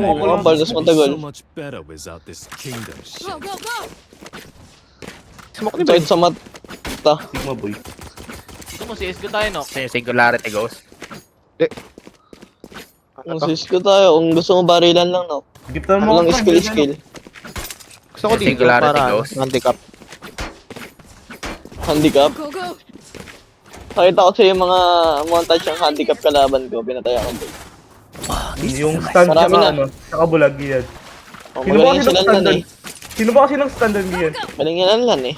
mo ako lang. Baldos matagal. So much better without this kingdom shit. Go, go, go! Smoke ni Bray. Sakit sa mata. Sigma boy. Gusto mo, CS ko tayo, no? Singularity goes. Ano Kung to? sis ko tayo, kung gusto mo barilan lang, no? Giptan mo Walang ako. skill. Gusto ko dito Singularity para goes. handicap. Handicap. Go, go! Nakita ko sa yung mga montage ng handicap kalaban ko, pinatay ako doon. Yung stand Marami tsaka na. ano, tsaka bulag yan. Oh, Sino ba magaling kasi sila ng lan standard? eh. Sino ba kasi ng standard yan? Galing yan lan eh.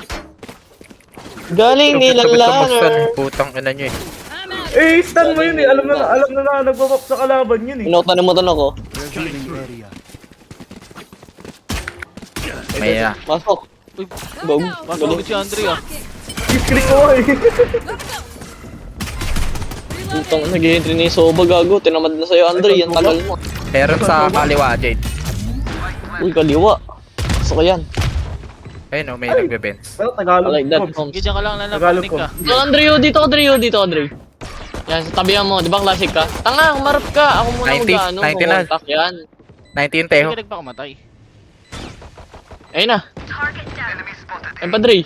Galing nila Kapit na buksan laner. eh. Putang ina nyo eh. I'm out! Eh, stand mo yun eh. Alam na nagbabak sa kalaban yun eh. Inutanimutan ako. May Pasok. Uy, Go. pasok si Andre, ah. Click ko eh. Putang nag-entry ni Soba gago. Tinamad na sa'yo Andre. Yan tagal mo. meron sa kaliwa, Jade. Uy, kaliwa. Gusto ko yan. Ayun o, may nagbe-bench. Pero I Tagalog. like that. Hobbs. Homes. Sige, dyan ka lang, Tagalog lalapanik ko. ka. Dito, Andre, oh, dito, Andre, oh, dito, Andre. Yan, sa tabihan mo. Di ba classic ka? Tanga, umarap ka. Ako muna 90, mag-ano. 90 na. Contact yan. 19 Teho. Sige, nagpakamatay. Ayun na. Ayun pa, Dre.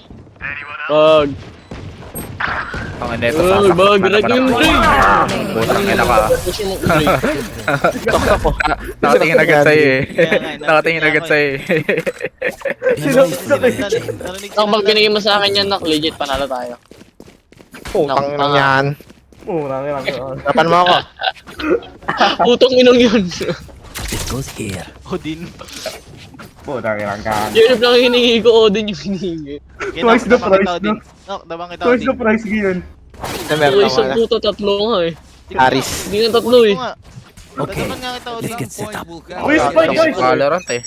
Wag. Ang neto Wag, sa wag. Rag yung Dre. Putang ina ka. Push mo, Dre. Taktak ko. Nakatingin agad sa'yo eh. Kaya nga, Nakatingin agad sa'yo eh. Sino? Narinig Nak, pag binigay mo sa akin yan, Nak, legit, panalo tayo. Putang ina yan. Oo, marami. Tapan mo ako. Putong inong yun. Odin. Putang yan ka. Jerip lang hiningi ko, Odin yung hiningi. Okay, Twice Nok, the dabang kita, price, Odin. no? Nok, dabang kita, Twice Odin. the price yun. Uy, isang puto, tatlo nga eh. Aris. Hindi na tatlo eh. Okay. Nga kita, Odin. Uy, spike guys! Valorant eh.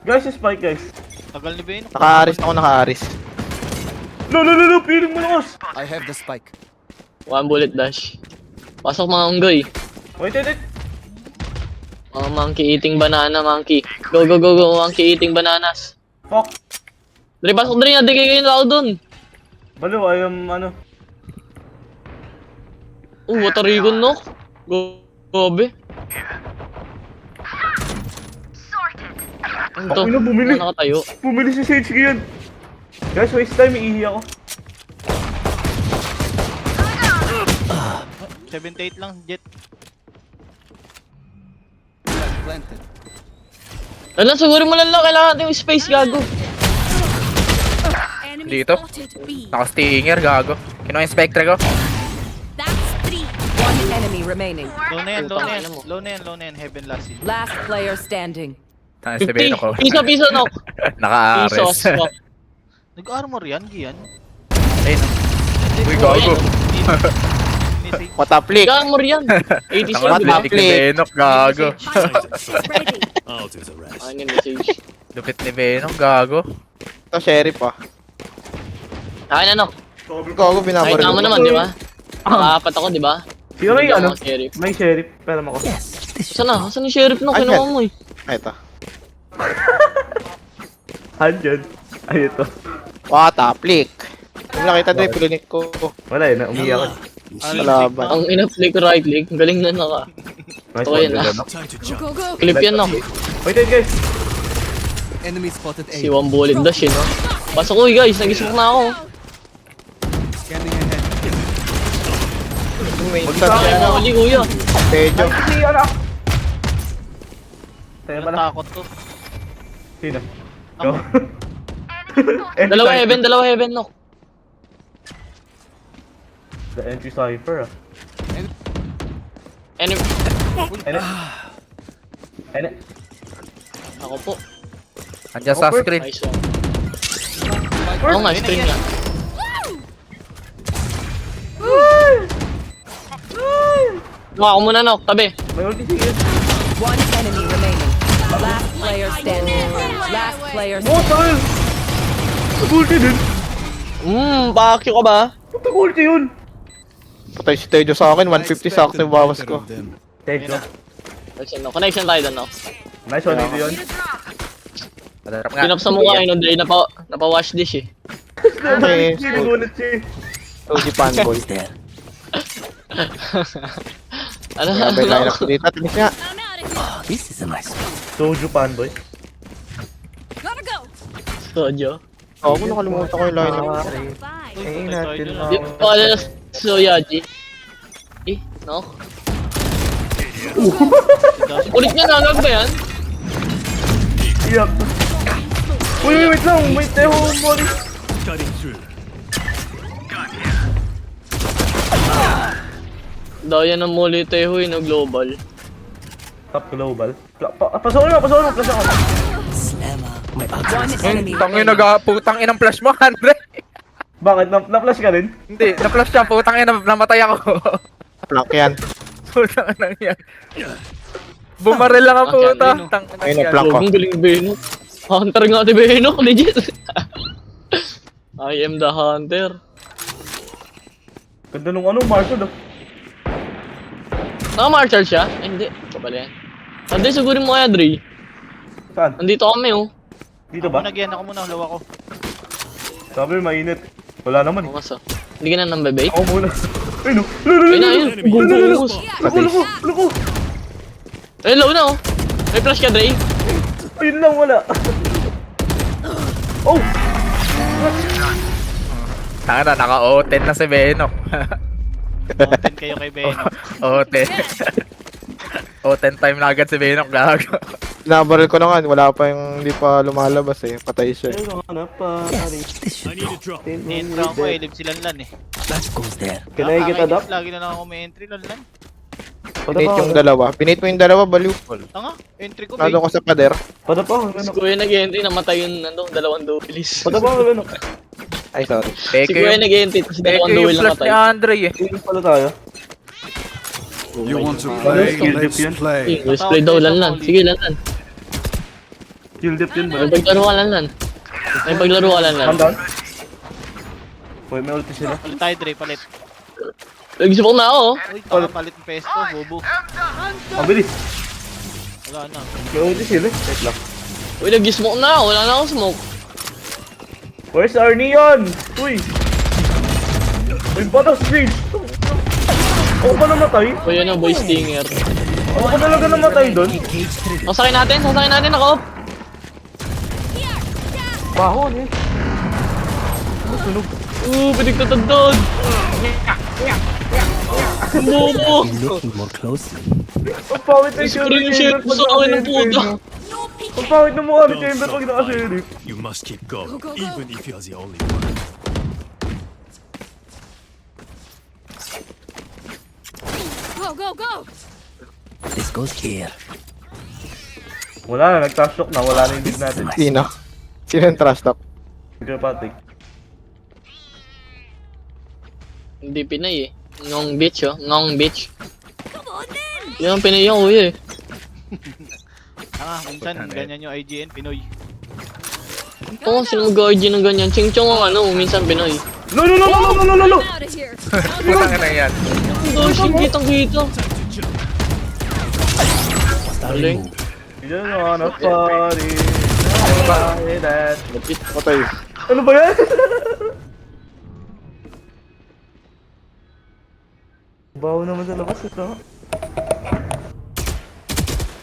Guys, spike guys. Tagal ni Ben. Naka-aris ako, naka-aris. No, piling mo na us! I have the spike. One bullet dash. Pasok mga unggoy. Wait. Mga monkey eating banana, monkey. Go, monkey eating bananas. Fuck. Dre, pasok Dre, nadigay kayo na ako dun. Balo, ano. Water Rigon, no? Gobe. Ano to? Ako na bumili. Ano nakatayo? Bumili si Sage yan. Guys, waste time, iihi ako. 78 lang, Jet. Alam, siguro mo lang kailangan natin yung space, gago. Enemy Dito. spotted B. Naka-stinger, gago. Kinuha yung Spectre ko. That's 3. One enemy remaining. Low na yan, Putang ina mo. low na yan, heaven last scene. Last player standing. Tangis si Beno ko. 50. Piso, no? Naka-ares. Pisos. Fuck. Nag-armor yan, Gian. Ayun. Uy, gago. Mataplik. Gamor yan. 80 Tanga, di ba? lupit ni Benok, gago. Ready. I'll do the rest. Ano yung message? Lupit ni Benok, gago. Ito, sheriff ah. Akin ano? Ikaw ako Ay, binabaril. tama naman, di ba? Nakaapat ako, di ba? Sino may Bigyan ano? ako ng sheriff. May sheriff. Pero ako. Saan na? Saan yung sheriff no? Ay, Kinuha yan. mo eh. Ay, ito. Andyan. Ay, ito. Wataplik. Kung nakita doon, pilinik ko. Wala eh, umiyak. Kalaban. Ang ina-flick right click. Galing na naka. Nice Okay one, na. Dodonok. Time to Go, jump. go, go! Clip yan no. Wait, guys. Enemy spotted A. Si one bullet dash eh no. Pasok ko guys, nag-smoke na ako. Scanning ahead. Kaya na uli kuya. Tejo. Si anak. Tayo Walang pala. takot to. Sino? Ako. Go. Dalawa heaven no. The entry cipher ah. Enemy. Ene. Ako po. Andiyan sa screen. Nice one. Oo nga, screen nga. Mukha ko muna no, tabi. May ulti si Ian. One enemy remaining. Last player standing. Last player standing. Motor! Ulti din. Bakyo ka ba? Puta ulti yun. Patay si Tejo sa akin, 150 sa akin bawas ko. Tejo. Connection tayo doon no. Nice one, ito yun. Padarap nga. Pinap sa mukha yun, Dre, napa-wash dish eh. Okay, sinugulat siya. Oh, si Panboy. Ano Grabe line up dito. Tinis nga. I'm out of here. This is a nice one. Soju fanboy. Gotta go. Sojo. Ako nakalimutan ko yung line up. Bye. Eh, natin Di ko alam na Soyaji. No? Ulit niya nagag ba yan? Iyak. Uy, wait lang. May teho mo. Daya ng muli Tehoy na global. Top global. Pasokin mo. Pasokin mo. One enemy Tangin remaining. putang inang flash mo, Andre. Bakit? Na-flash ka rin? Hindi, na-flash siya, putang ina, namatay ako. Block yan. Putang ina yan. Bumaril lang ang Okay, puta. ano? Tang ina Ayun, yan. na-flank ko. Ang galing Benok. Hunter nga si Benok, legit. I am the hunter. Ganda nung ano, Marco daw. Naka-marshal siya? Ay, hindi. Ito pala yan. Hindi, sigurin mo kaya, Dre. Saan? Nandito kami, oh. Dito ba? Ako muna, lawa ko. Sabi, mainit. Wala naman eh. Bukas, oh. Hindi ka na nambabay? Ako muna. Ay no! Ayun na, ayun. Gugus. Luko! Ayun, low na, oh. May flash ka, Dre. Ayun lang, wala. Oh! Tanga na, naka-O10 na si Benok. Content kayo kay Beno. O10. O10 time na agad si Benok, gago. Nabaril ko na nga, wala pa yung hindi pa lumalabas eh. Patay siya. This should do. Ni-intro ko, live si Lanlan eh. That goes there. Kinay kita dap? Lagi na lang ako may entry, Lanlan. Pinate yung dalawa. Pinate mo yung dalawa, baliw. Tanga, entry ko, Nado babe. ko sa pader. Si Kuya nag-entry, namatay yung dalawang duelis. Ay, sorry. Si Kuya nag-entry, tapos Teke dalawang yung duel flash namatay. ni Andre eh. Pala tayo. You want to play? Let's play. Let's play daw, Lanlan. Sige, Lanlan. Kill dip yun ba? May paglaro ka, Lanlan. May paglaro ka, Lanlan. Handaan? Uy, may ulti sila. Palit tayo, Dre, palit. Nag-support na ako, oh. Uy, tanga, palit ng pesto, bobo. Ang bilis. Wala na. May ulti sila. Wait lang. Uy, nag-smoke na ako. Wala na akong smoke. Where's our neon? Uy! Uy, batas, Rage! Ako pa namatay? Uy, yun ang boy stinger. Ako pa talaga namatay doon? Sasakin natin ako. Bahon eh. Sunog. Pinagtatagdod. Bobo. Looking more closely. Ang pawit na yung Spring shit. Gusto ko ng puta. Ang pawit na mukha ni Chamber pag naka-sheriff. You must keep going, Go, go, go. even if you're the only one. Go, go, go. This goes here. Wala na, nag-trash talk na. Wala na yung lead natin. Sino? Sino yung trash talk? Ikaw, Patrick. Hindi Pinay eh. Ngong bitch, oh. Ngong bitch. Come on then. Yan ang Pinay yung kuya eh. Tanga, minsan, ganyan yung IGN, Pinoy. Oo, sino mag-IG ng ganyan? Ching-chong ang minsan Pinoy. No! I'm out of here. Putang ina yan. Doshing, kitang-kita. Galing. You don't wanna party. Nobody that. Patay. Ano ba yan? Baho naman sa labas ito.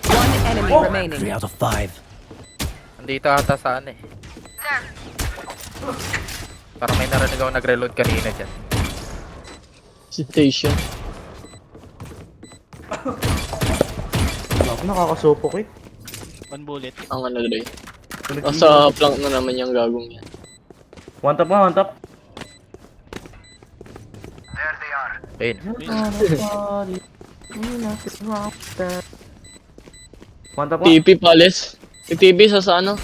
One enemy remaining. 3 out of 5. Nandito ata sa ano eh. Parang may narinig ako nag-reload kanina dyan. Citation. Ako nakakasupok eh. One bullet. Ang ano Dre. Sa plank na naman yung gagong yan. One tap nga, one tap. Ayun. One tap nga. TP Palace. Si TP sa ano?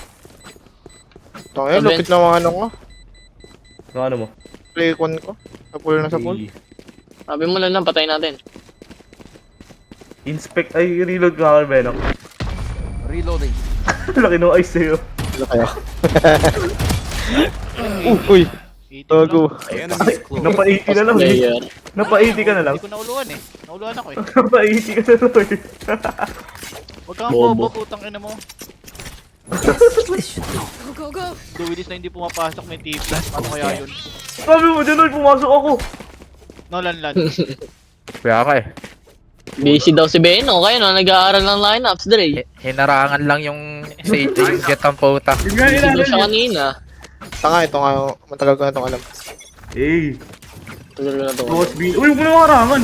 Tangin, Aben. lupit na mga ano ko. Ano mo? Play con ko. Sa pool na sa pool. Sabi mo lang, patay natin. Inspect, ay reload ka kay Benok. Reloading. Laki ng eyes sa'yo. Ano kaya? Uy! Tago. Enemies close. Napa-80 na lang eh. Player. Napa-80 ka na lang. Hindi ko nauluan eh. Nauluan ako eh. Napa-80 ka na lang eh. Huwag kang Bobo. bobo, putang ina mo. This should do. Go, go, go. Duwilis na hindi pumapasok, may TV. Paano kaya yun? Sabi mo dyan, pumasok ako. No, Lanlan. Kuya ka eh. Busy daw si Beno, kaya no, nag-aaral ng lineups, Dre. Hinarangan lang yung si yung jet ang puta. Busy daw siya kanina. Tanga, ito nga, matagal ko na itong alam. Eh. Tuloy na to. Boss B. Uy, huwag mo na makarangan.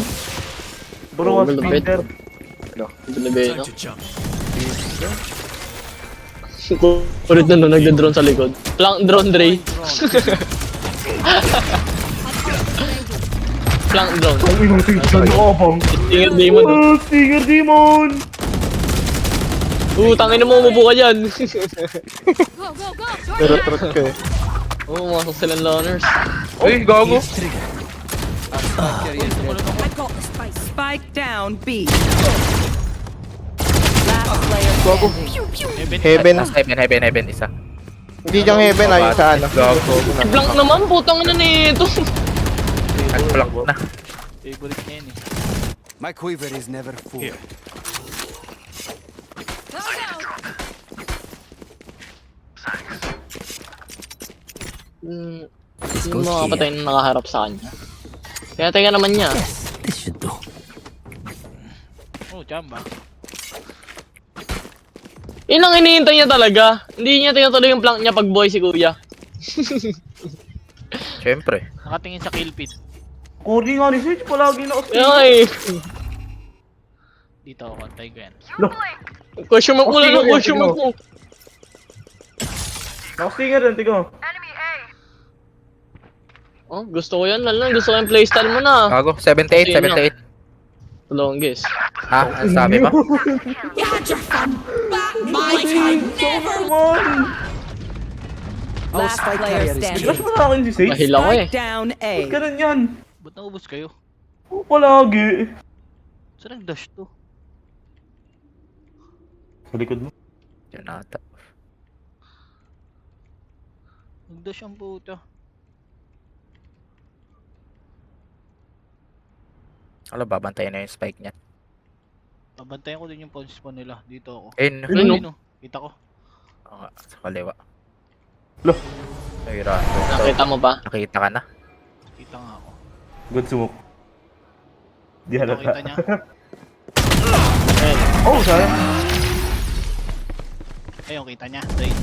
Bro, was Malupit. Peter. Ito na Beno. Time to jump. Ulit na no, nagda-drone sa likod. Plank drone, Dre. Plank drone. Uy, yung tingnan mo ako. Stinger Demon. Oh, Stinger Demon! Tangin na mo, umupo ka dyan. Go, go, go. Trot ko eh. Masok silang loners. Uy, gago. I got the spice. Spike down B. Last player standing. Heaven. Heaven, isa. Hindi diyang heaven, ayun sa ano. Gago. Blank naman, putang ina nito. Nag-block na. Favorite niya yun eh. My quiver is never full. Here. Go, go. Yung mga kapatay na nakaharap sa kanya. Kaya teka naman niya. This should do. Oh, jamba. Yun ang hinihintay niya talaga. Hindi niya tinutuloy yung plank niya pag boy si kuya. Siyempre. Nakatingin sa kill pit. Cordy nga ni Switch, palagi na ako. Ay, Dito ako, kontay ko yan. question mark mo lang ng question mark mo. Naka-stinger din, tigo. Oh, gusto ko yan, lalo. Gusto ko yung playstyle mo na. Gago. 78, 78. Longest. Ha? Ang sabi mo? Last player standing. Ba't mo sa akin si Sage? Mahil ako eh. Spike down A. Ganun yan. Ba't naubos kayo? Oh, palagi. Saan nag-dash to? Sa likod mo. Yan ata. Nag-dash ang puta. Alam, babantayan na yung spike niya. Pabantayan ko din yung pawn spawn nila. Dito ako. Ayun. Ayun, oh. Kita ko. Oo nga, sa kaliwa. Lo. Ay, rando. Nakita mo ba? Nakita ka na? Kita nga ako. Good smoke. Di Kita halata. niya. Oh, sayang. Ayun, kita niya. Right.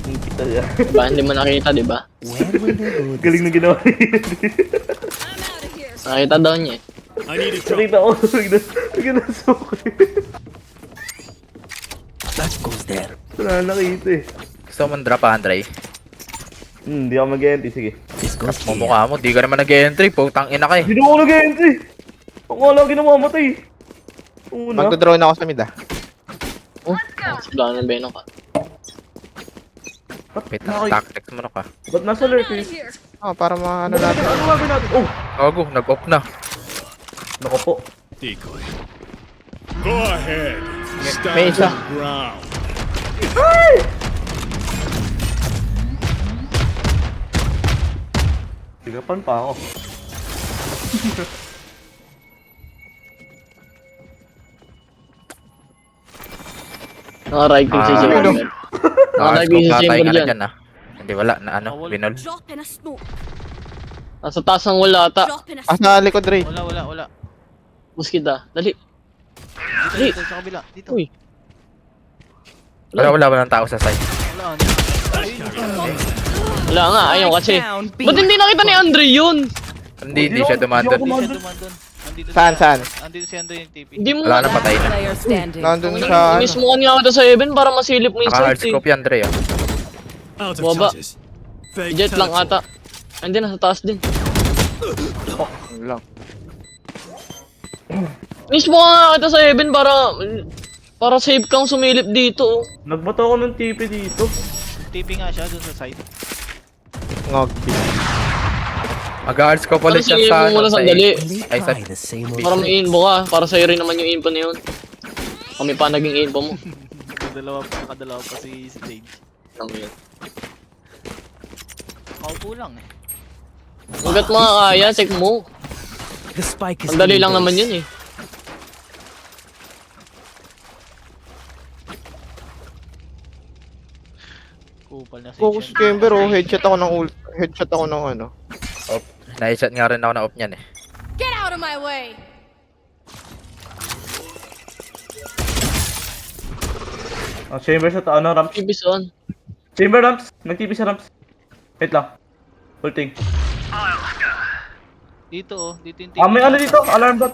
Ang kita niya. Diba? Hindi mo nakita, di ba? Galing na ginawa niya. I'm out of here. Nakita daw niya eh. I need a jump. Nakita ko. Bigyan na smoke. That goes there. Wala nakita eh. Gusto mo drop, Andre? Hindi ako mag-entry. Sige. This goes here. Mumukha mo, di ka naman nag-entry. Putang ina ka eh. Hindi ako nag-entry. Ako lang ginamamatay. Una. Magdodrone ako sa mid ah. Oh, sigla ng Beno ka. Wait, tactics mo na ka. Ba't nasa lurk Out eh? of here. Oh, para maano natin. Ano gagawin natin? Oh! Gago, nag-off na. Nako po. Decoy. Go ahead. May isa. Ground. Sigapan pa ako. Naka-right click si Chamber. Naka-right click si Patay Chamber ka na dyan. dyan ah. Hindi wala na ano, binol. Drop in a smoke. Nasa taas ng wala ata. Drop in a Ah, smoke. sa likod, Ray. Wala. Muskida. Dali. Dito, sa kabila. Dito. Uy. Wala tao sa site. Wala. Wala nga, ayaw kasi. Down B. Ba't hindi nakita ni Andre yun? Hindi siya dumandon. Hindi siya dumandun. Andito Saan, saan? Andito si Andre yung TP. Hindi mo Wala na, patay na. Player standing. Nandun sa ano. Inis mo kanya kita sa Heaven para masilip mo yung Naka-hard sight eh. scope yan, Dre ah. Out of Baba. charges. Fake Jet lang teleport. ata. Hindi, nasa taas din. Ano lang. Inis mo nga kita sa Heaven para safe kang sumilip dito. Oh. Nagbato ako ng TP dito. TP nga siya dun sa side. Ngog. Mag-hard scope ulit Para yan sige sa mo ano, muna sa sandali. Ay, sa Try the same old Para may info ka. Para sa'yo rin naman yung info na yun. Kami pa naging info mo. Nakadalawa pa si Sage. Ano yun? Kaupo lang eh. Hanggat mga kaya, check mo. The spike is Ang dali lang being naman placed. yun eh. Kupal na Sage. Focus yan. chamber oh. Headshot ako ng ult. Headshot ako ng ano. Nai-shot nga rin ako na off niyan eh. Get out of my way. Oh, chamber sa ano, ramps. Ibis on. Chamber ramps. Nag-TP sa ramps. Wait lang. Ulting. Dito oh, dito yung Ah, may ano dito? Alarm bot.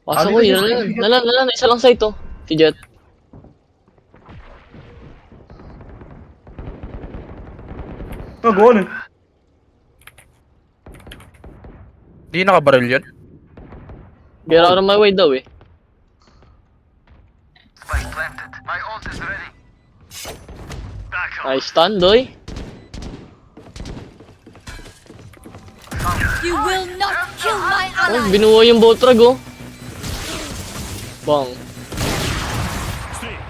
Pasa Ano ko yun? yun. Nalan. Isa lang sa ito. Si Jet. Oh, go on. Di nakabaril yun. Get out of my way daw eh. Nice stun, doy. You will not kill my Oh, ally. binuo yung botrag oh. Bang.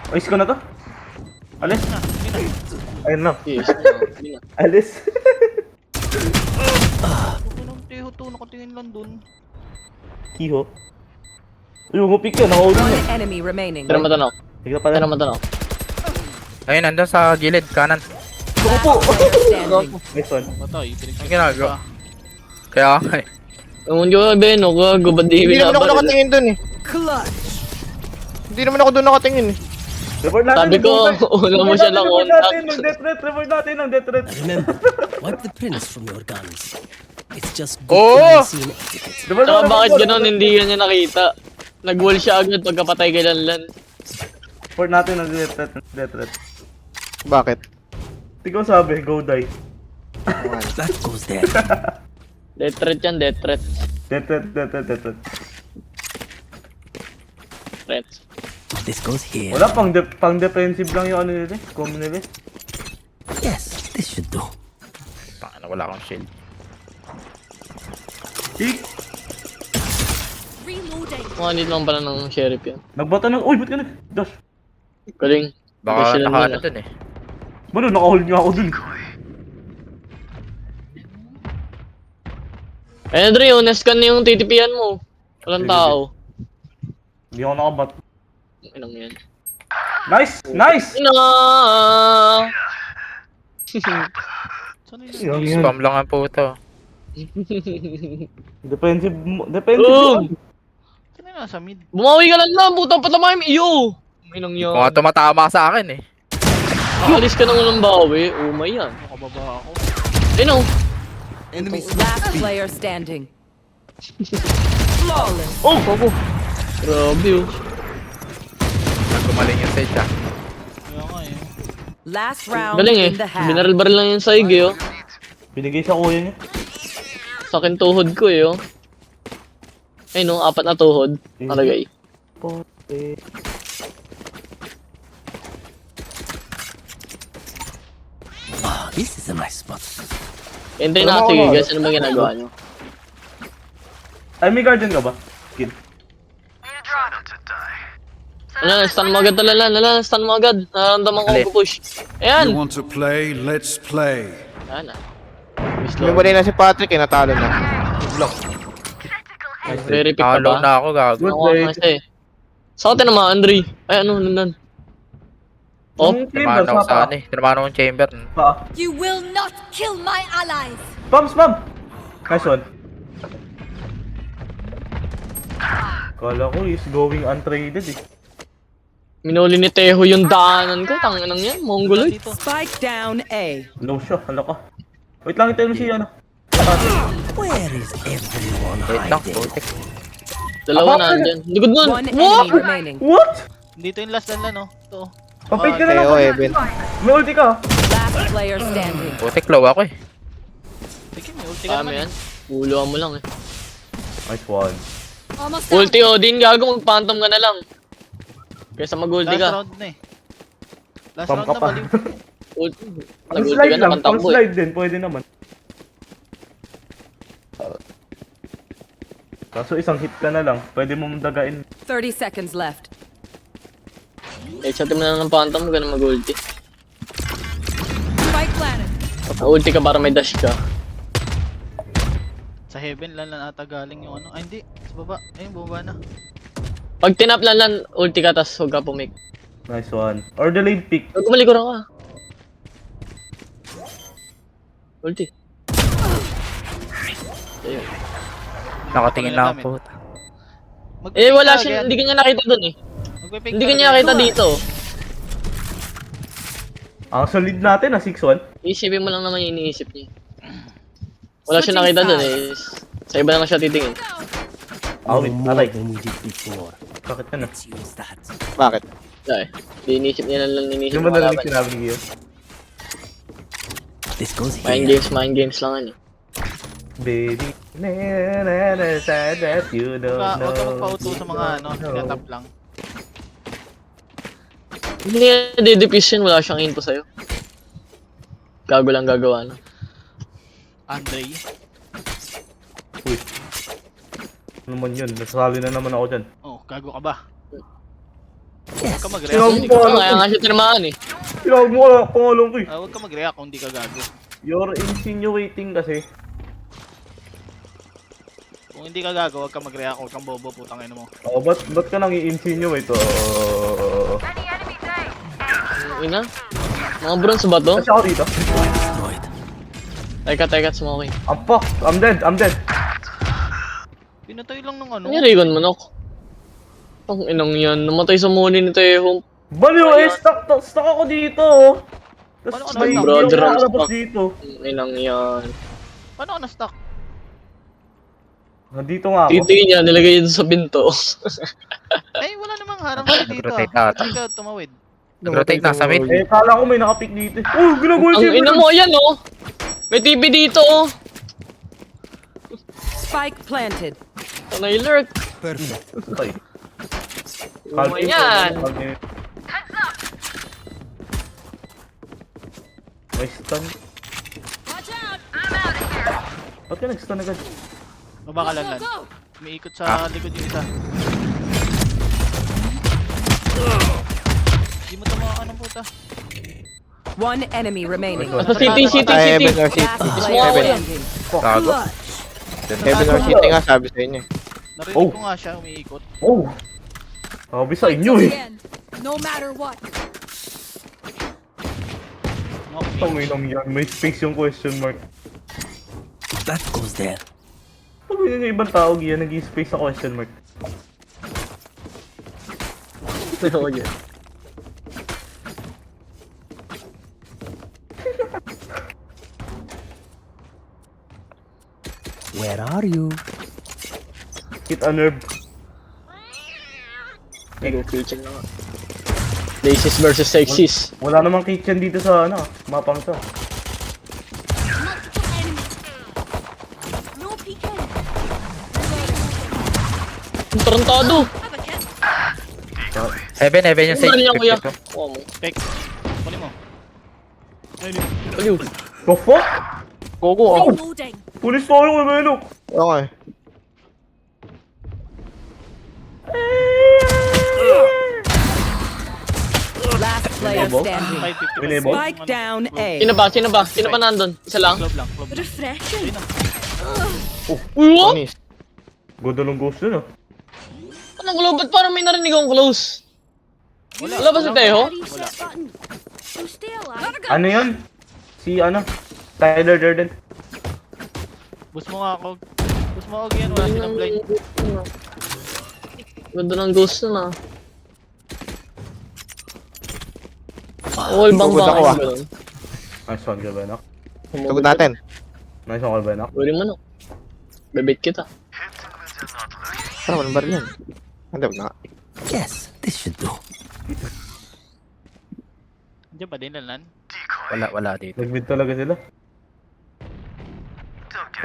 Ayos ko na to. Alis. Ayun na. Yes. Alis. Anong teho to? Nakatingin lang dun. Hiho. Uy, umupik yun. Naka-hold One yun. enemy remaining. Tira matanaw. Tignan pala. Tira matanaw. Ayun, nandun sa gilid, kanan. Player standing. Nice one. Patay, Ang ginagawa. Kaya nga eh. Ang jo Beno, gago ba di Hindi naman ako binabaril? nakatingin dun eh. Hindi naman ako dun nakatingin eh. Report natin. Sabi ko, una mo siya lang Report contact. natin ng death threat. Report natin ng death threat. Remember, wipe the prints from your guns. It's just good Oh! scene etiquette. Report Saka natin, bakit report. gano'n hindi yan niya nakita? Nag-wall siya agad pagkapatay kay Lanlan. Report natin ng death threat. Death threat. Bakit? Ikaw sabi, go die. That goes there. Death threat yan, death threat. Death threat, death threat, death threat. Threats. This goes here. Wala, pang defensive lang yung ano nila eh. Common nila eh. Yes, this should do. Tangina, wala akong shield. Eek! Reloading. Mga need lang pala ng sheriff yan. Nagbata ng... Uy, ba't ka nag-dash? Galing. Baka Sila nakaano nila. dun eh. Bano, naka-hold niya ako dun. Eh, Andre, honest ka na yung titipian mo. Walang Sige, tao. Hindi ako nakabat. Inang yan. Nice! Nice! Ina! Saan yun? Yan, yan. Spam lang ang puto. Defensive mo. Defensive Boom! mo. Saan yun nasa mid? Bumawi ka lang lang, putang patamahin mo. Iyo! Inang yan. Kung nga tumatama sa akin eh. Alis ka nang walang bawi. Umay yan. Nakababa ako. Ayun oh. Last player standing. Oh, bago. Grabe oh. Nagkumaling yung stage ah. Kaya nga eh. Last round Galing eh. in the half. Binaril-baril lang yung saig eh oh. Binigay sa kuya niya. Sa akin tuhod ko eh oh. Ayun oh, 4 na tuhod. Nalagay. Pote. Ah, this is a nice spot. Entry na sige guys, ano ba ginagawa nyo? Ay, may guardian ka ba? Skin. Stun mo agad talaga, stun mo agad. Nararamdaman ko Ali. mag-push. You Ayan! want to play? Let's play. Ayan ah. May mali na si Patrick eh, natalo na. Very pick ka Nakalow ba? na ako, gago. Good Ako play. nga kasi. Sa atin naman, Andre. Ay ano, nandan. Oh, Yung Tinamaan chamber, ako sa sa pa. ano eh. Tinamaan ako yung chamber. Pa. You will not kill my allies. Spam, spam! Nice one. Kala ko is going untraded eh. minuli ni Teho yung daanan ko. Tanginang yan, mongoloid. Dito. Spike down A. Low siya, hala ka. Wait lang, itayin mo si ano. Where is everyone Wait lang, hiding? putik. Dalawa na andyan. Likod nun! One What? enemy remaining. What? Dito yung last na no. Ito. Papait ka na Teo, lang. Evan. May ulti ka. Last player standing. Putik, low ako eh. Sige, may ulti ka Tama naman. yan. Ulo mo lang eh. Nice one. Almost done. Ulti Odin, gago mag-phantom ka na lang. Kaysa mag-ulti Last ka. round na eh. Last Pam round ka na pa. baliw. Pang Nag-ulti slide ka na, lang, pang pantakbo eh. slide din, pwede naman. Kaso isang hit ka na lang, pwede mo dagain. 30 seconds left. Eh, chat mo na lang ng phantom, huwag ka na mag-ulti. Spike planted. Ulti ka para may dash ka. Sa heaven lang lang ata galing yung ano. Ay hindi, sa baba. Ayun, bumaba na. Pag tinap lang, ulti ka, tas huwag ka pumik. Nice one. Or delayed pick. Huwag kumalikuran ka. Ulti. Ayun. Nakatingin na ako, puta. Eh, wala siya, hindi kanya nakita dun eh. Hindi kanya nakita dito. Ang solid natin, 6-1. Isipin mo lang naman yung iniisip niya. Wala siya nakita dun eh. Sa iba na lang siya titingin. Awit, atay. than we did before. Bakit ka na? Let's use that. Bakit? Wala eh. Iniisip niya lang iniisip Yung ba ng narinig kalaban. sinabi ni Gio? This goes Mind games lang yan eh. Baby, sad that you don't Huwag ka know. magpauto sa mga tinatap lang. Hindi niya de-defuse yun, wala siyang info sa'yo. Gago lang gagawa na. Andre. Uy. Ano naman yun? Nasasali na naman ako dyan. Oh, gago ka ba? Huwag Yes. ka mag-react. Tinawag kung di mo ka- alam Kaya nga siya tinamaan eh. Tinawag mo ka pangalan ko eh. Huwag ka mag-react kung di ka gago. You're insinuating kasi. Kung hindi ka gago, huwag ka mag-react. Huwag kang bobo, putang ina mo. Oh, ba't ka nang i-insinuate? Ina? Mga bronze ba to? Kasi ako dito. Destroyed. Teka, smoking. I'm fucked. I'm dead. Pinatay lang ng ano. Ano yung Raygon manok? Ang inang yan, namatay sa muni ni Taehong. Baliw eh, stuck ako dito. Paano Tapos ka may na-stuck? hindi ako Brother, I'm nakalabas stuck. dito. Ang inang yan. Paano ka na-stuck? Nandito nga ako. Titi niya, nilagay yun sa pinto. Eh, wala namang harang kayo dito. Nag-rotate ata. Hindi ka tumawid. Nag-rotate na sa mid. Eh, kala ko may nakapick dito. Oh, ginagawa Ang ina mo, yan oh! May TV dito oh! Spike planted. Tanay lurk. Perfect. Patay. Ano yan? May stun. Watch out! Ba't ka nag-stun agad? Baba ka Go, lang lan. go! Umiikot sa likod yung isa. Hindi mo tumawa ng puta. One enemy remaining. Nasa city. Last player Heaven. standing. Gago. Heaven or City nga sabi sa inyo. Narinig Oh. ko nga siya, umiikot. Oh! Sabi sa inyo eh. Again, no matter what. Tangay lang yan. May space yung question mark. That goes there. Sabi nyo yung ibang tao yan, nag-i-space sa question mark. Where are you? Hit a nerve. Go kitchen na nga. Daisies versus Sexies. Wala namang kitchen dito sa mapang to. Multiple enemies. No peeking. Ang tarantado! Have a kill. Heaven yung Ano sage. niya kuya? Kuha mo. Pek. Kunin mo. Aliw. The fuck? Gogo ako. Reloading. Pulis tayo kay Menok. Okay. Last player standing. 550. Winable? Spike down A. Sino ba nandun? Isa lang? Club lang, club lang. Refreshing. Uy, what? Ganda ng ghost dun Anong globe? Ba't parang may narinig akong close? Wala ba si Teho? Reset button. So stay alive. Ano yun? Si Tyler Durden. Boost mo nga ako. Boost mo ako yan, wala silang blind. Ganda ng ghost na. Wall bang Tugod ako, ba? ah. Nice one, Galbenak. Tugod natin. Nice one, Galbenak. Pwede mo no. Bebait kita. Tara, walang baril yan. Hindi, wag na. Yes, this should do. Diyan pa din, Lan. Wala dito. Nag-mid talaga sila.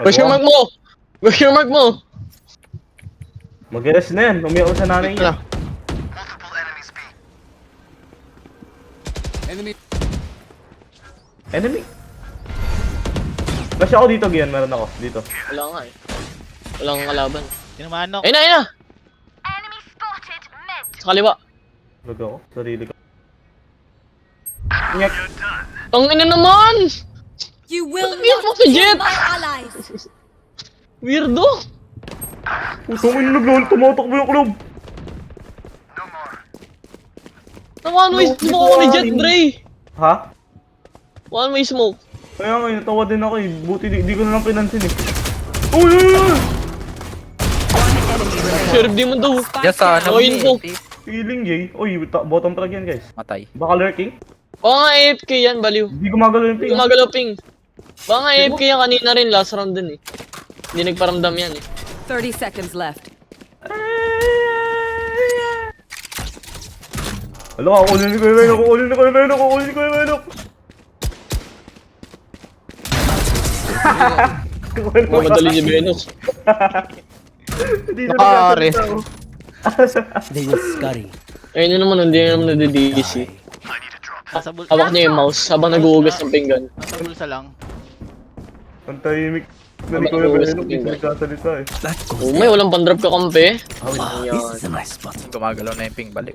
Question mark mo! Question mark mo! Mag-rest na yan. Umiyak ko sa nanay niya. Enemy? Flash ako dito, Gian. Meron ako. Dito. Wala nga eh. Walang kalaban. Tinamaan ako. Ayun na! Sa kaliwa. Lag ako. Sarili ko. Ngek. Tangina naman! You will Yes, not si kill Jet. my allies. Weirdo! Putong ina naglol. Tumatakbo yung club. One way smoke ako ni Jet, Dre! Ha? One way smoke. Kaya nga, natawa din ako eh. Buti di ko na lang pinansin eh. Uy! Uy! Uy! One enemy remaining. Sheriff Demon daw. Yes, ano? Join ko. Feeling, Jay. Uy, bottom frag yan, guys. Matay. Baka lurking? Baka nga AFK yan, baliw. Hindi gumagalaw yung Hindi ping. gumagalaw ping. Baka nga AFK yan kanina rin, last round din eh. Hindi nagparamdam yan eh. 30 seconds left. Alam ka, kunin ko yung Venok, kunin ko yung Venok, kunin ko yung Venok. Mamadali si Venus. Hindi na Nakakari. nagsasalita. They will scurry. Ayun yun naman, hindi naman nadidisi. Nasa bul... Hawak niya yung mouse habang nag-uugas ng pinggan. Nasa bulsa lang. Ang tahimik na ni Kuya Venok, hindi nagsasalita eh. That goes Oh, there. may walang pandrop ka kampe. Wow, this is a nice spot. Gumagalaw na yung ping baliw.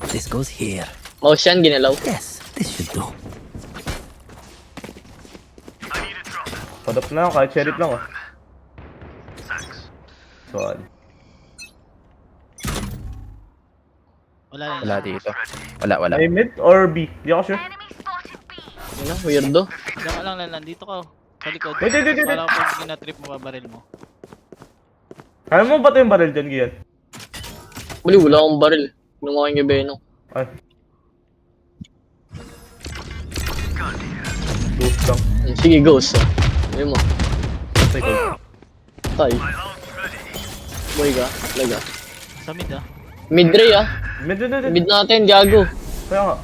This goes here. Mouse yan, ginalaw. Yes, this should do. Padap na ako, kahit sheriff lang oh. Saan? Wala na. Wala dito. Wala. A mid or B? Di ako sure. Ano, weirdo. Diyan ka lang lalan. Dito ka. Sa likod. Wait. Para pag ginatrip mo, babaril mo. Kaya mo ba ito yung barrel dyan, Gian? Bali, wala akong baril. Lumaking kay Beno. Ay. Ghost lang. Sige, ghost. Ayun mo. Patay ko. Tay. Boy ka, laga. Sa mid ah. Mid-ray ah. Mid. Mid natin, gago. Kaya nga.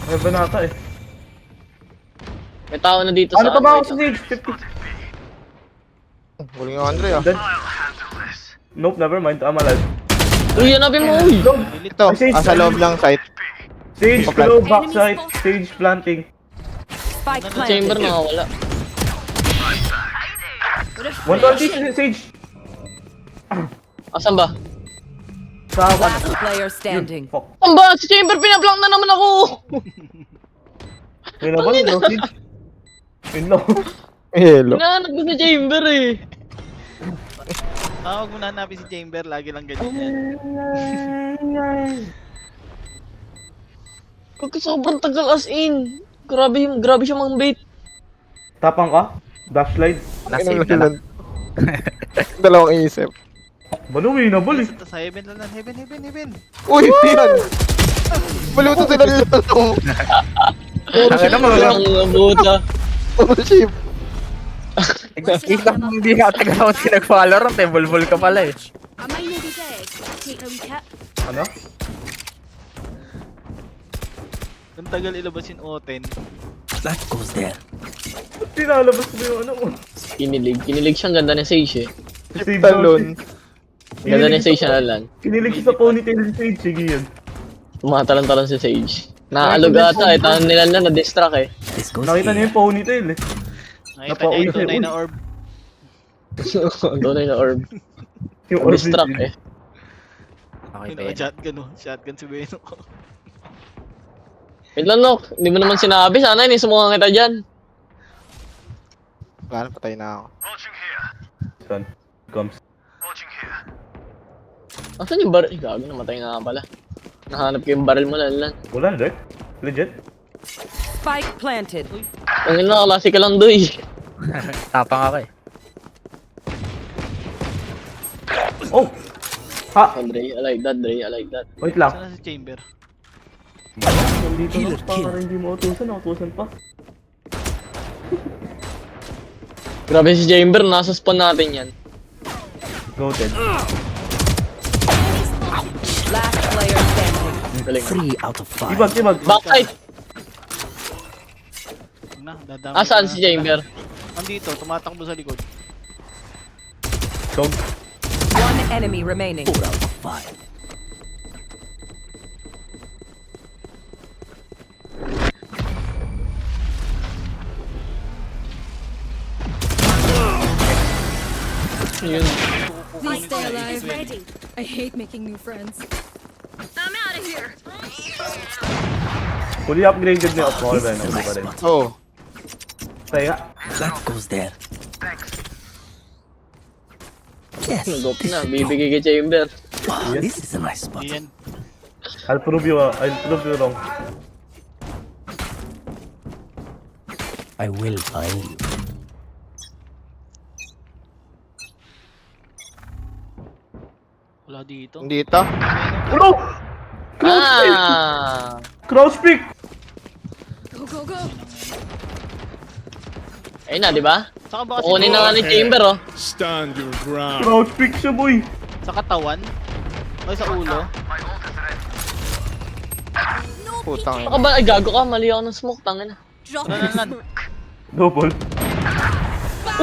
May banata eh. May tao na dito Ano sa... pa ba ako sa stage? 50. Huling yung Andre ah. Dead. Nope, never mind. I'm alive. Uy, hanapin mo, uy! Ito, sa loob lang site. Stage below, backside, stage planting. Spike Sa chamber planted. nakawala. 120 stage. Asan ba? Sa Last player standing. Fuck. Saan ba? Sa chamber, pinablank na naman ako! Yun na ba? No stage? Yun lang. Hello. Hinahanap ko sa chamber eh. Huwag mo na hanapin si Chamber. Lagi lang ganyan yan. Kaya sobrang tagal as in. Grabe siya mang bait. Tapang ka? Dash slide. Nasave na lang. Dalawang isip. Baluwi na, bali. Sa heaven lalan. Heaven. Uy, yan! Maluto sila nila lang. Ano mo? Ang buta. Oh, shit. Isang hindi nga tagal ako nag-Valorant eh. Bulbul ka pala eh. I may not be dead. Take home kit. Ano? Ang tagal ilabas yung O10. That goes there. Ba't tinalabas mo yung ano mo? Kinilig siyang ganda ni Sage eh. Save Talon. Ganda ni Sage na lang. Kinilig siya sa ponytail ni Sage. Sige yun. Tumatalon-talon si Sage. Nakaalog ata eh. Tangan nila na na-distract eh. This goes Nakita niyo here. yung ponytail eh. Nakita niya yung Napauwi tunay siya, na orb. Tunay na orb. Yung orb Na-distract niya. eh. Okay, Ayun, Ben. shotgun oh. Shotgun si Beno. Wait lang, Nok. Hindi mo naman sinabi. Sana inisumukan kita dyan. Wala na, patay na ako. Son. Comes. Asan yung baril? Gago, namatay nga pala. Nahanap ko yung baril mo, Lanlan. Wala, Dirk. Legit. Spike planted. Ang ina, klase ka lang doy. Tapang ako eh. Oh! Ha! Dre, I like that, Dre. I like that. Wait lang. Saan na si Chamber? Nandito Killer, na. Para hindi mo utusan pa. Grabe si Chamber, nasa spawn natin yan. Go, Ted. Last player standing. Ang galing. 3 out of 5. Ibag. Backside! Huwag na, dadami. Asaan si Chamber? Andito, tumatakbo sa likod. Dog. One enemy remaining. 4 out of 5. Yun. Please stay alive. Ready. I hate making new friends. I'm out of here. Fully upgraded na yung Apollo This na is a yun. nice Pa rin. spot. Oh, Tayo nga. That goes there. Yes, Nagop this na, should do. bibigay kay Chamber. Wow, this is a nice spot. Hindi yan. I'll prove you wrong. I will find you. Wala dito. Dito. Ulo! Ah! Cross pick! Go, go, go. Ayun na, di ba? Saka ba kasi Kukunin na nga ni Chamber, oh. Stand your ground. Cross pick siya, boy! sa katawan? O sa ulo? Putang Baka ba, ay gago ka, mali ako ng smoke, tangin na. Drop Nan. Double.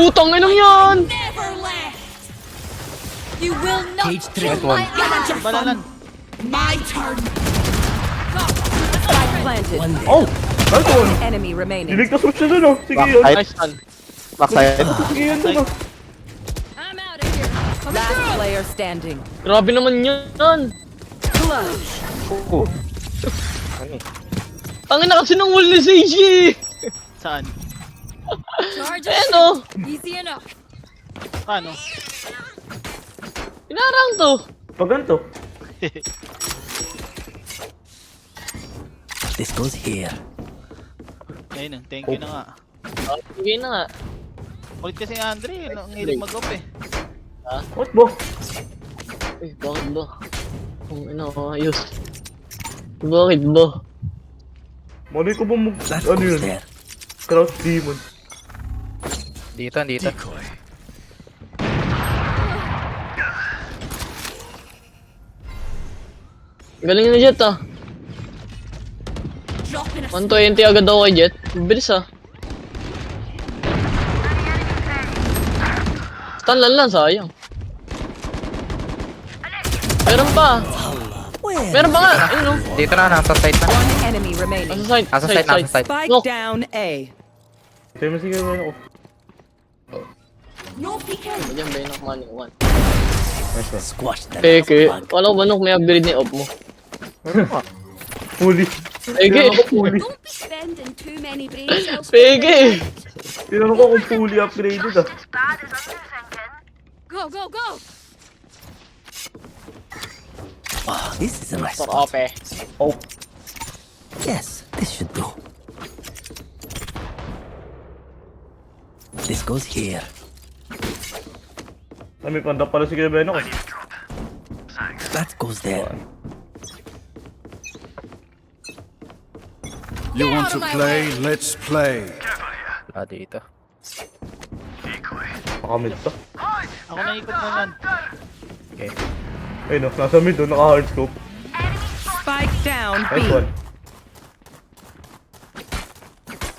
Utang inang yan! never left. You will not Cage kill trigger. my energy. Banalan. My turn. Spike planted. One day. Oh! Nice one! Enemy remaining. Niligtas mo siya dun, oh. Sige yun. Nice one. Backside. Sige yun dun, oh. I'm out of here. Coming Last through. player standing. Grabe naman yun. Clutch. Oh. Ano eh? Tangin na kasi ng wall ni Seiji! Saan? Charge Ayan, up. oh. Easy enough. Paano? Pinarang to. Pag ganito. This goes here. Ayun na, thank you na nga. Sige na nga. Kulit kasi nga Andre, ang hilig mag-up eh. What ba? Eh, bakit ba? Kung ayos. Bakit ba? Malay ko ba mag... That Ano goes yun? there. Crouch demon. Dito, dito. Decoy. Galing na Jet ah. Drop in a 120 agad ako kay Jet. Bilis ah. Stun lang, sayang. Meron pa. Where? Meron pa nga. Ayun oh. Dito na, nasa side na. One enemy remaining. Nasa side. Nasa side, nasa side. Spike No. down A. Sige mo, sige mo. no peeking. Diyan ba yung nakuha ni Juan? Squash that. Peke. Wala ko ba nung may upgrade ni op mo? Huli. Peke. Huli. Don't be spending too many brain cells. Peke. Tinanong ko kung fully upgraded, ah. Go, go, go. Oh, this is a nice For spot. OP. Oh. Yes, this should do. This goes here. Ay, may panda pala si Kuya Benok, eh. That goes there. You want to play? Let's play. Ah, dito. Nakamid to. Ako na ikot mo nan. Okay. Ay, no. Nasa mid, oh. Naka-hard scope. Spike down B. Nice one.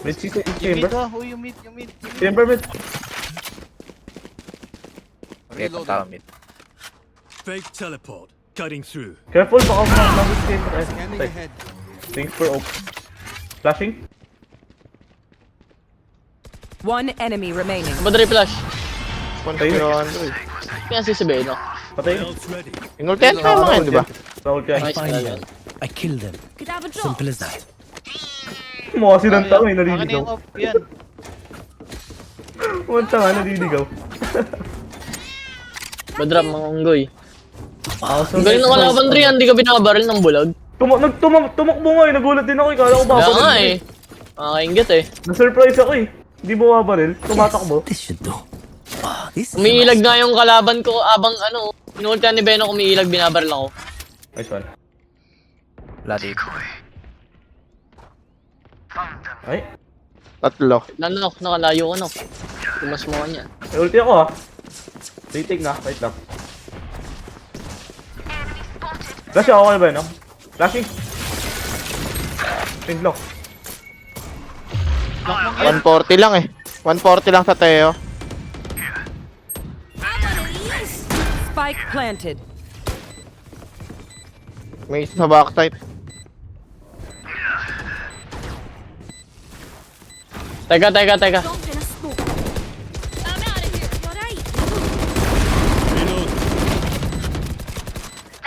Mid si Yung chamber. mid ha, oh yung mid. Chamber mid. Okay, punta ka mid. Fake teleport. Cutting through. Careful, baka mag chamber. Ay, thanks for oak. Flashing. One enemy remaining. Badri flash. Patay na ano, eh. Kaya si Beno. Patay. Belts ready. Inultihan tayo mga yun, di ba? Raul ka. Nice Find na them. yan. I kill them. Could have a drop. Simple as that. Mukha silang tao, eh. Akin na yung Naliligaw. op, yan. Mukhang tanga, naliligaw. Badram mga unggoy. Awesome. Ang galing ng kalaban Dre, hindi ka binabaril ng bulag. Tumakbo nga, eh. Nagulat din ako, eh. Kala ko Kaya babaril. nga eh. Makakaingit eh. Na-surprise ako, eh. Hindi bumabaril. Tumatakbo. This should do. Oh, this is a Umiilag nice nga yung kalaban ko abang inuultihan ni Beno umiilag, binabaril ako. Nice one. Wala dito. Ay. Tatlo. Nanok, nakalayo ko no. Tumas mo kanya. May ulti ako, ha. Retake na. Wait lang. Flash ako kayo ba, no? Flashing. Pink lock. 140 lang, eh. 140 lang sa Teo. Spike planted. May isa sa backside. Teka. Don't in a smoke. I'm out of here. Alright.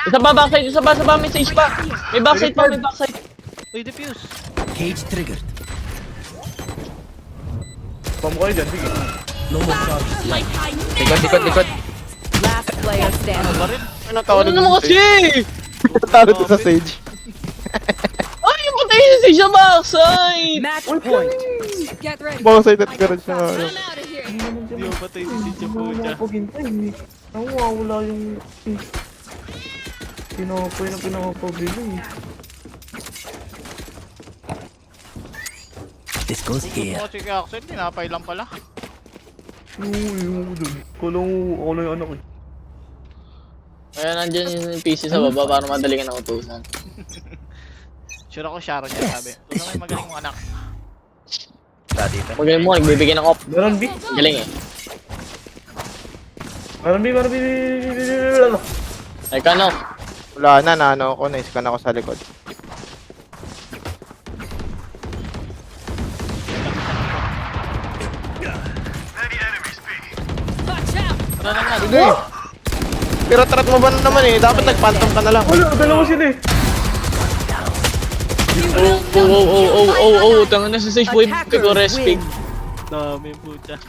Isa pa, may stage pa. May backside pa, may backside. Uy, defuse. cage triggered. Pam ko kayo dyan, sige. No more charges. Like I Likod. Last player standing. Ano naman kasi? Talo to sa Sage. Ay, yung patay si Sage sa backside! Match point. get ready. Backside at karat siya nga. I'm out of here. Hindi ko patay si Sitya po siya. Pagintay, eh. Nawawala yung... Pinapoy na pinakapabili. This goes here. Kasi kay Axel, tinapay lang pala. Yung dun. Ako lang yung anak eh. Kaya nandiyan yung PC sa baba para madali ka na utusan. Sure ako Sharon niya sabi. Ito naman yung magaling mong anak. Wala dito. Magaling mo, nagbibigay ng op. Meron B. Galing eh. Meron B. Ay ka no. Wala na, naano ako, na-scan ako sa likod. Ano naman? Sige! Pero trat mo ba naman eh? Dapat nag-phantom ka na lang. Wala, dalawa sila eh. Tangan na sa stage boy. Kiko respig. Dami puta.